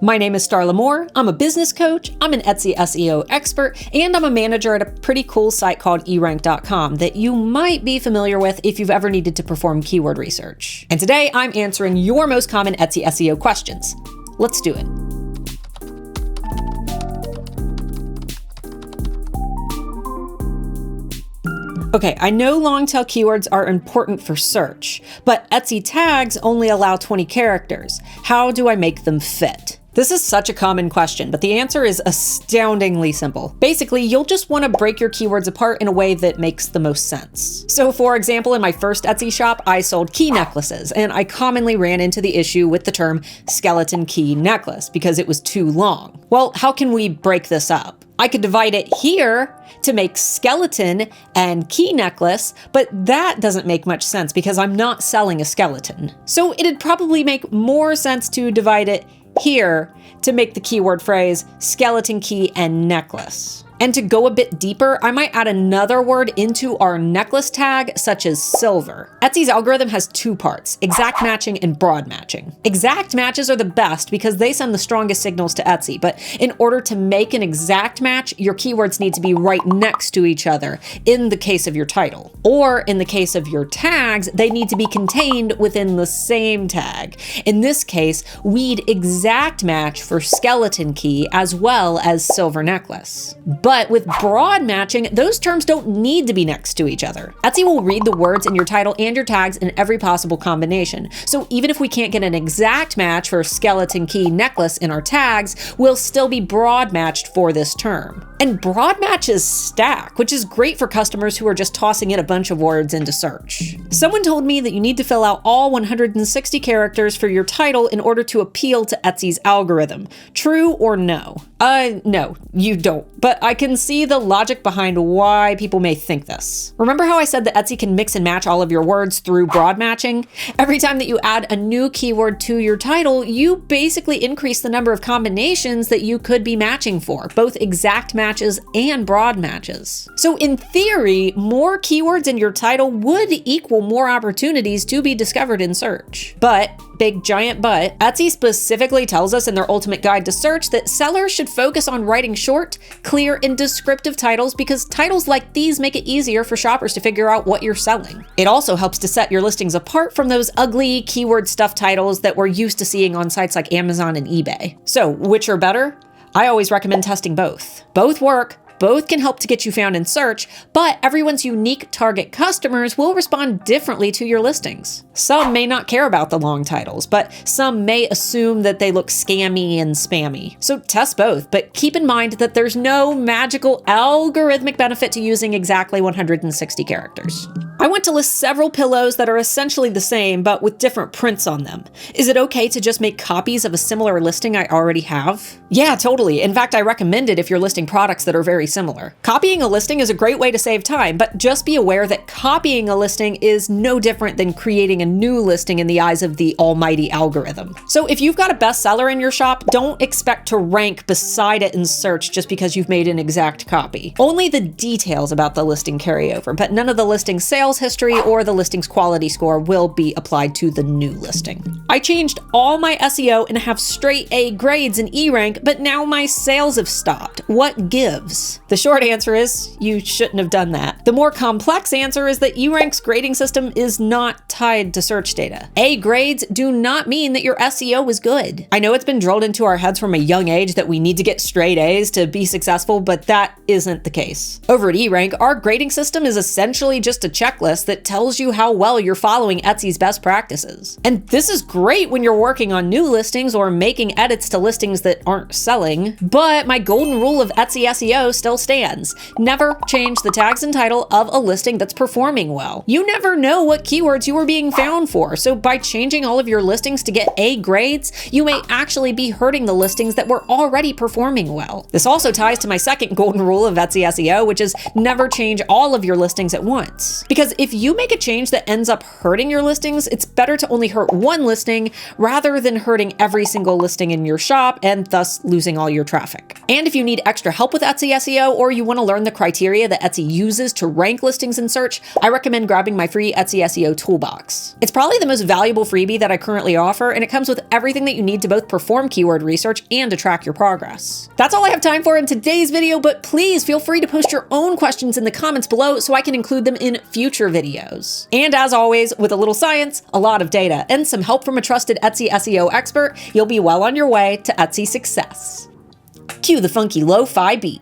My name is Starla Moore. I'm a business coach, I'm an Etsy SEO expert, and I'm a manager at a pretty cool site called eRank.com that you might be familiar with if you've ever needed to perform keyword research. And today I'm answering your most common Etsy SEO questions. Let's do it. Okay, I know long tail keywords are important for search, but Etsy tags only allow 20 characters. How do I make them fit? This is such a common question, but the answer is astoundingly simple. Basically, you'll just want to break your keywords apart in a way that makes the most sense. So for example, in my first Etsy shop, I sold key necklaces, and I commonly ran into the issue with the term skeleton key necklace because it was too long. Well, how can we break this up? I could divide it here to make skeleton and key necklace, but that doesn't make much sense because I'm not selling a skeleton. So it'd probably make more sense to divide it here to make the keyword phrase skeleton key and necklace. And to go a bit deeper, I might add another word into our necklace tag, such as silver. Etsy's algorithm has two parts, exact matching and broad matching. Exact matches are the best because they send the strongest signals to Etsy, but in order to make an exact match, your keywords need to be right next to each other in the case of your title. Or in the case of your tags, they need to be contained within the same tag. In this case, we'd exact match for skeleton key as well as silver necklace. But with broad matching, those terms don't need to be next to each other. Etsy will read the words in your title and your tags in every possible combination. So even if we can't get an exact match for skeleton key necklace in our tags, we'll still be broad matched for this term. And broad matches stack, which is great for customers who are just tossing in a bunch of words into search. Someone told me that you need to fill out all 160 characters for your title in order to appeal to Etsy's algorithm. True or no? No, you don't. But I can see the logic behind why people may think this. Remember how I said that Etsy can mix and match all of your words through broad matching? Every time that you add a new keyword to your title, you basically increase the number of combinations that you could be matching for, both exact matches and broad matches. So in theory, more keywords in your title would equal more opportunities to be discovered in search. But, big giant but, Etsy specifically tells us in their ultimate guide to search that sellers should focus on writing short, clear, and descriptive titles because titles like these make it easier for shoppers to figure out what you're selling. It also helps to set your listings apart from those ugly keyword stuff titles that we're used to seeing on sites like Amazon and eBay. So, which are better? I always recommend testing both. Both work. Both can help to get you found in search, but everyone's unique target customers will respond differently to your listings. Some may not care about the long titles, but some may assume that they look scammy and spammy. So test both, but keep in mind that there's no magical algorithmic benefit to using exactly 160 characters. I want to list several pillows that are essentially the same, but with different prints on them. Is it okay to just make copies of a similar listing I already have? Yeah, totally. In fact, I recommend it if you're listing products that are very similar. Copying a listing is a great way to save time, but just be aware that copying a listing is no different than creating a new listing in the eyes of the almighty algorithm. So if you've got a bestseller in your shop, don't expect to rank beside it in search just because you've made an exact copy. Only the details about the listing carry over, but none of the listing's sales history or the listing's quality score will be applied to the new listing. I changed all my SEO and have straight A grades in eRank, but now my sales have stopped. What gives? The short answer is you shouldn't have done that. The more complex answer is that eRank's grading system is not tied to search data. A grades do not mean that your SEO is good. I know it's been drilled into our heads from a young age that we need to get straight A's to be successful, but that isn't the case. Over at eRank, our grading system is essentially just a checklist that tells you how well you're following Etsy's best practices. And this is great when you're working on new listings or making edits to listings that aren't selling, but my golden rule of Etsy SEO still stands. Never change the tags and title of a listing that's performing well. You never know what keywords you are being found for, so by changing all of your listings to get A grades, you may actually be hurting the listings that were already performing well. This also ties to my second golden rule of Etsy SEO, which is never change all of your listings at once. Because Because if you make a change that ends up hurting your listings, it's better to only hurt one listing rather than hurting every single listing in your shop and thus losing all your traffic. And if you need extra help with Etsy SEO, or you want to learn the criteria that Etsy uses to rank listings in search, I recommend grabbing my free Etsy SEO toolbox. It's probably the most valuable freebie that I currently offer, and it comes with everything that you need to both perform keyword research and to track your progress. That's all I have time for in today's video, but please feel free to post your own questions in the comments below so I can include them in future videos. And as always, with a little science, a lot of data, and some help from a trusted Etsy SEO expert, you'll be well on your way to Etsy success. Cue the funky lo-fi beat.